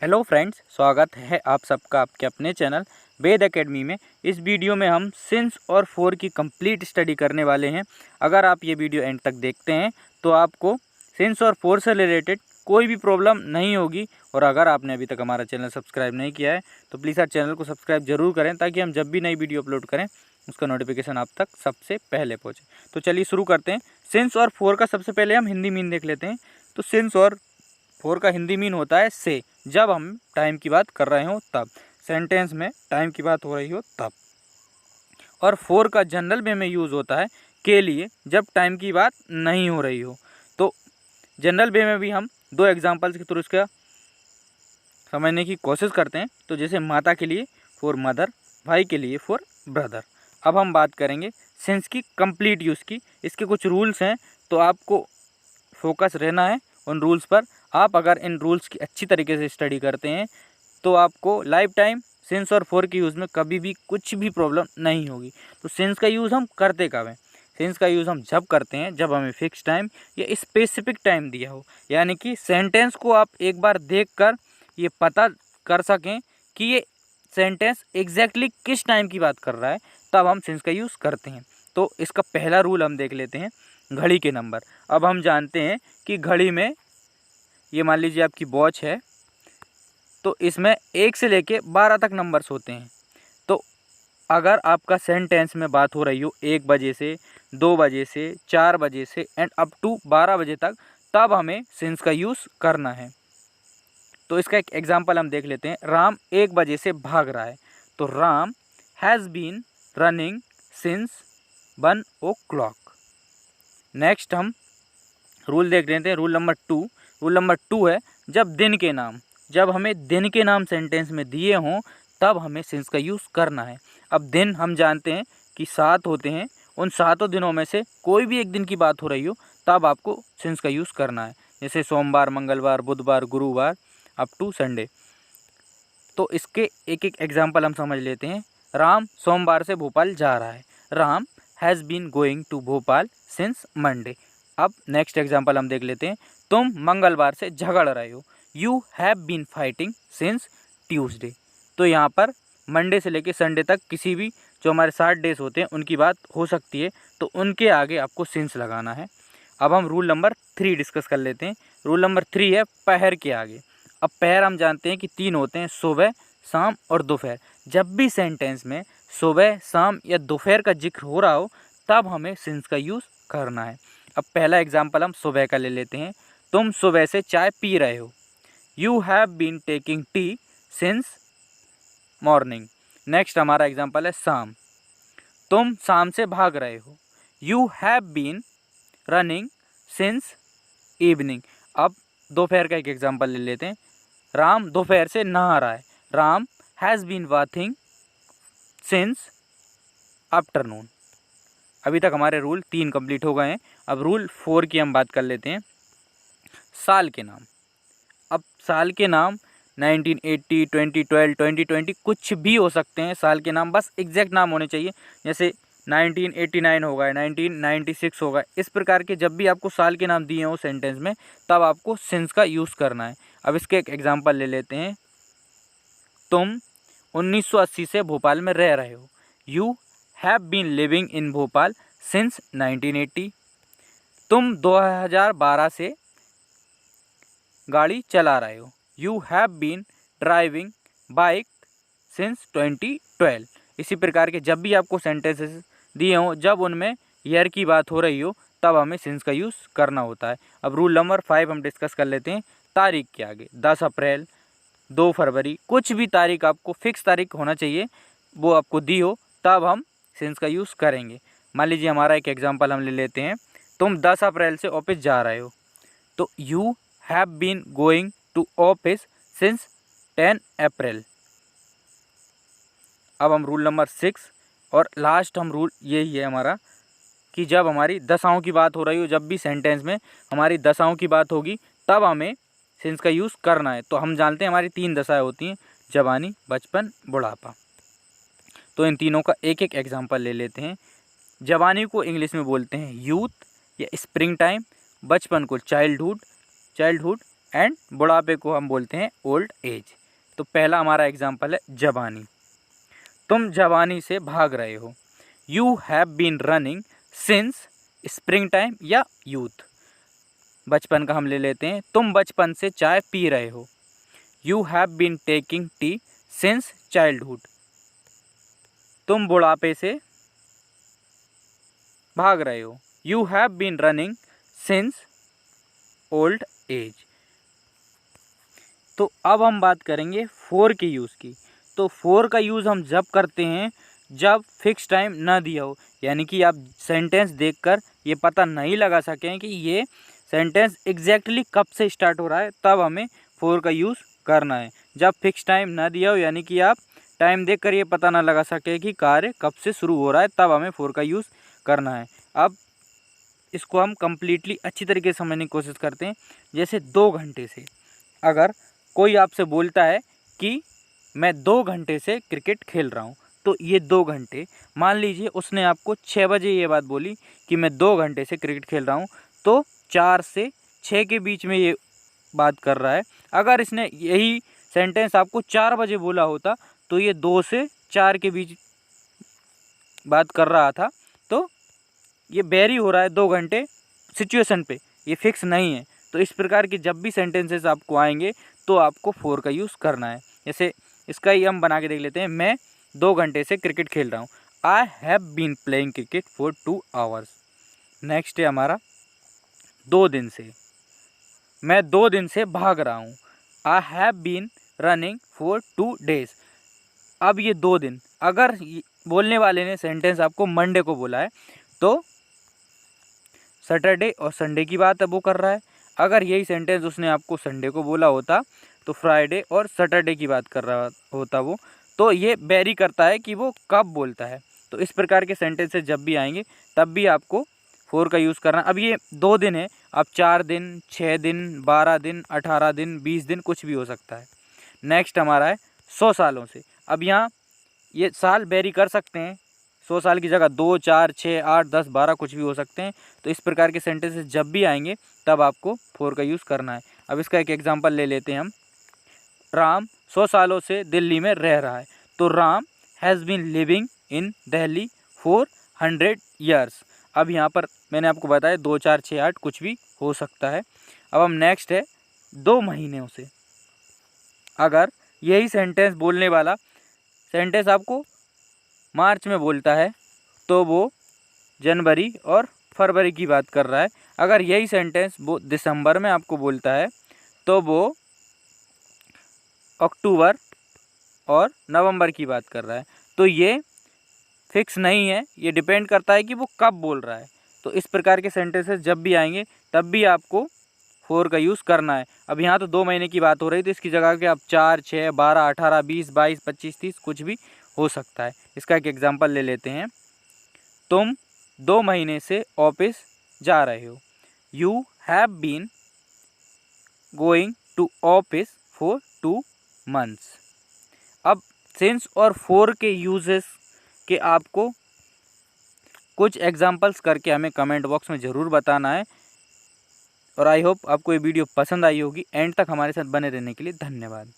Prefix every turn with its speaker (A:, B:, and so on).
A: Hello friends, स्वागत है आप सबका आपके अपने चैनल वेद एकेडमी में। इस वीडियो में हम सिंस और फोर की कंप्लीट स्टडी करने वाले हैं। अगर आप ये वीडियो एंड तक देखते हैं तो आपको सिंस और फोर से रिलेटेड कोई भी प्रॉब्लम नहीं होगी। और अगर आपने अभी तक हमारा चैनल सब्सक्राइब नहीं किया है तो प्लीज़ आप चैनल को सब्सक्राइब जरूर करें, ताकि हम जब भी नई वीडियो अपलोड करें उसका नोटिफिकेशन आप तक सबसे पहले पहुँचे। तो चलिए शुरू करते हैं। सिंस और फोर का सबसे पहले हम हिंदी मीन देख लेते हैं। तो सिंस और फोर का हिंदी मीन होता है से, जब हम टाइम की बात कर रहे हो तब, सेंटेंस में टाइम की बात हो रही हो तब। और फोर का जनरल वे में यूज़ होता है के लिए, जब टाइम की बात नहीं हो रही हो। तो जनरल वे में भी हम दो एग्जांपल्स के थ्रू इसका समझने की कोशिश करते हैं। तो जैसे माता के लिए फॉर मदर, भाई के लिए फॉर ब्रदर। अब हम बात करेंगे सेंस की कंप्लीट यूज़ की। इसके कुछ रूल्स हैं, तो आपको फोकस रहना है उन रूल्स पर। आप अगर इन रूल्स की अच्छी तरीके से स्टडी करते हैं तो आपको लाइफ टाइम सेंस और फोर के यूज़ में कभी भी कुछ भी प्रॉब्लम नहीं होगी। तो सेंस का यूज़ हम करते कब हैं? सेंस का यूज़ हम जब करते हैं जब हमें फिक्स टाइम या स्पेसिफिक टाइम दिया हो, यानी कि सेंटेंस को आप एक बार देखकर ये पता कर सकें कि ये सेंटेंस एग्जैक्टली किस टाइम की बात कर रहा है, तब हम सेंस का यूज़ करते हैं। तो इसका पहला रूल हम देख लेते हैं, घड़ी के नंबर। अब हम जानते हैं कि घड़ी में, ये मान लीजिए आपकी वॉच है, तो इसमें 1 से लेके 12 तक नंबर्स होते हैं। तो अगर आपका सेंटेंस में बात हो रही हो 1 बजे से, 2 बजे से, 4 बजे से एंड अप टू 12 बजे तक, तब हमें सिंस का यूज़ करना है। तो इसका एक एग्जांपल हम देख लेते हैं। राम 1 बजे से भाग रहा है, तो Ram has been running since 1 o'clock। Next हम रूल देख लेते हैं, रूल नंबर 2। रूल नंबर 2 है, जब दिन के नाम, जब हमें दिन के नाम सेंटेंस में दिए हों तब हमें सिंस का यूज़ करना है। अब दिन हम जानते हैं कि 7 होते हैं, उन 7 दिनों में से कोई भी एक दिन की बात हो रही हो तब आपको सिंस का यूज़ करना है। जैसे सोमवार, मंगलवार, बुधवार, गुरुवार अप टू संडे। तो इसके एक एक एग्जाम्पल हम समझ लेते हैं। राम सोमवार से भोपाल जा रहा है, Ram has been going to Bhopal since Monday. अब नेक्स्ट एग्जांपल हम देख लेते हैं। तुम मंगलवार से झगड़ रहे हो, you have been fighting since Tuesday. तो यहाँ पर मंडे से लेके संडे तक किसी भी जो हमारे 7 डेज होते हैं उनकी बात हो सकती है, तो उनके आगे आपको सिंस लगाना है। अब हम रूल नंबर 3 डिस्कस कर लेते हैं। रूल नंबर 3 है पहर के आगे। अब पहर हम जानते हैं कि 3 होते हैं, सुबह, शाम और दोपहर। जब भी सेंटेंस में सुबह, शाम या दोपहर का जिक्र हो रहा हो तब हमें सिंस का यूज़ करना है। अब पहला एग्जाम्पल हम सुबह का ले लेते हैं। तुम सुबह से चाय पी रहे हो, you have been taking tea since morning. Next हमारा एग्जाम्पल है शाम। तुम शाम से भाग रहे हो, you have been running since evening. अब दोपहर का एक एग्जाम्पल ले लेते हैं। राम दोपहर से नहा रहा है, Ram has been bathing since afternoon. अभी तक हमारे रूल 3 कंप्लीट हो गए हैं। अब रूल 4 की हम बात कर लेते हैं, साल के नाम। अब साल के नाम 1980, 2012, 2020 कुछ भी हो सकते हैं साल के नाम, बस एग्जैक्ट नाम होने चाहिए। जैसे 1989 होगा, 1996 होगा, इस प्रकार के जब भी आपको साल के नाम दिए हों सेंटेंस में तब आपको सिंस का यूज़ करना है। अब इसके एक एग्जांपल ले लेते हैं। तुम 1980 से भोपाल में रह रहे हो, you have been living in Bhopal since 1980। तुम 2012 से गाड़ी चला रहे हो, you have been driving bike since 2012। इसी प्रकार के जब भी आपको सेंटेंसेस दिए हों, जब उनमें ईयर की बात हो रही हो तब हमें सिंस का यूज़ करना होता है। अब रूल नंबर 5 हम डिस्कस कर लेते हैं, तारीख के आगे 10 अप्रैल, 2 फरवरी, कुछ भी तारीख, आपको फिक्स तारीख होना चाहिए, वो आपको दी हो तब हम सिंस का यूज़ करेंगे। मान लीजिए हमारा एक एग्जांपल हम ले लेते हैं। तुम 10 अप्रैल से ऑफिस जा रहे हो, तो you have been going to office since 10 April. अब हम रूल नंबर 6 और लास्ट हम रूल यही है हमारा कि जब हमारी दशाओं की बात हो रही हो, जब भी सेंटेंस में हमारी दशाओं की बात होगी तब हमें सिंस का यूज़ करना है। तो हम जानते हैं हमारी 3 दशाएं होती हैं, जवानी, बचपन, बुढ़ापा। तो इन तीनों का एक एक एग्जांपल ले लेते हैं। जवानी को इंग्लिश में बोलते हैं यूथ या स्प्रिंग टाइम, बचपन को चाइल्डहुड एंड बुढ़ापे को हम बोलते हैं ओल्ड एज। तो पहला हमारा एग्जाम्पल है जवानी। तुम जवानी से भाग रहे हो। You have been running since spring time या यूथ। बचपन का हम ले लेते हैं, तुम बचपन से चाय पी रहे हो। You have been taking tea since childhood. तुम बुढ़ापे से भाग रहे हो। You have been running since old age. तो अब हम बात करेंगे फोर के यूज़ की। तो फोर का यूज़ हम जब करते हैं जब फिक्स टाइम ना दिया हो, यानी कि आप सेंटेंस देखकर ये पता नहीं लगा सकें कि ये सेंटेंस एग्जैक्टली कब से स्टार्ट हो रहा है, तब हमें फोर का यूज़ करना है। जब फिक्स टाइम ना दिया हो, यानी कि आप टाइम देखकर ये पता ना लगा सके कि कार्य कब से शुरू हो रहा है, तब हमें फोर का यूज़ करना है। अब इसको हम कम्प्लीटली अच्छी तरीके से समझने की कोशिश करते हैं। जैसे 2 घंटे से, अगर कोई आपसे बोलता है कि मैं 2 घंटे से क्रिकेट खेल रहा हूँ, तो ये 2 घंटे, मान लीजिए उसने आपको 6 बजे ये बात बोली कि मैं 2 घंटे से क्रिकेट खेल रहा हूँ, तो 4 से 6 के बीच में ये बात कर रहा है। अगर इसने यही सेंटेंस आपको 4 बजे बोला होता तो ये 2 से 4 के बीच बात कर रहा था। तो ये वेरी हो रहा है 2 घंटे सिचुएशन पे, ये फिक्स नहीं है। तो इस प्रकार के जब भी सेंटेंसेस आपको आएंगे तो आपको फोर का यूज़ करना है। जैसे इसका ही हम बना के देख लेते हैं, मैं 2 घंटे से क्रिकेट खेल रहा हूँ। I have been playing cricket for 2 hours. Next है हमारा 2 दिन से, मैं 2 दिन से भाग रहा हूँ। I have been running for 2 days. अब ये 2 दिन, अगर बोलने वाले ने सेंटेंस आपको मंडे को बोला है तो सैटरडे और संडे की बात है वो कर रहा है। अगर यही सेंटेंस उसने आपको संडे को बोला होता तो फ्राइडे और सैटरडे की बात कर रहा होता वो। तो ये वेरी करता है कि वो कब बोलता है। तो इस प्रकार के सेंटेंसेस जब भी आएंगे तब भी आपको फोर का यूज़ करना। अब ये 2 दिन है, अब 4 दिन, 6 दिन, 12 दिन, 18 दिन, 20 दिन, कुछ भी हो सकता है। नेक्स्ट हमारा है 100 सालों से। अब यहाँ ये साल वेरी कर सकते हैं, 100 साल की जगह 2, 4, 6, 8, 10, 12 कुछ भी हो सकते हैं। तो इस प्रकार के सेंटेंसेस जब भी आएंगे तब आपको फोर का यूज़ करना है। अब इसका एक एग्जांपल ले लेते हैं हम। राम 100 सालों से दिल्ली में रह रहा है। तो Ram has been living in Delhi for 100 years. अब यहाँ पर मैंने आपको बताया 2, 4, 6, 8 कुछ भी हो सकता है। अब हम नेक्स्ट है 2 महीनों से। अगर यही सेंटेंस बोलने वाला सेंटेंस आपको मार्च में बोलता है तो वो जनवरी और फरवरी की बात कर रहा है। अगर यही सेंटेंस वो दिसंबर में आपको बोलता है तो वो अक्टूबर और नवंबर की बात कर रहा है। तो ये फिक्स नहीं है, ये डिपेंड करता है कि वो कब बोल रहा है। तो इस प्रकार के सेंटेंसेस जब भी आएंगे तब भी आपको फोर का यूज़ करना है। अब यहाँ तो 2 महीने की बात हो रही तो इसकी जगह के आप 4, 6, 12, 18, 20, 22, 25, 30 कुछ भी हो सकता है। इसका एक एग्जांपल ले लेते हैं। तुम 2 महीने से ऑफिस जा रहे हो। You have been going to office for 2 months. अब सिंस और फोर के यूजेस के आपको कुछ एग्जांपल्स करके हमें कमेंट बॉक्स में ज़रूर बताना है। और आई होप आपको ये वीडियो पसंद आई होगी। एंड तक हमारे साथ बने रहने के लिए धन्यवाद।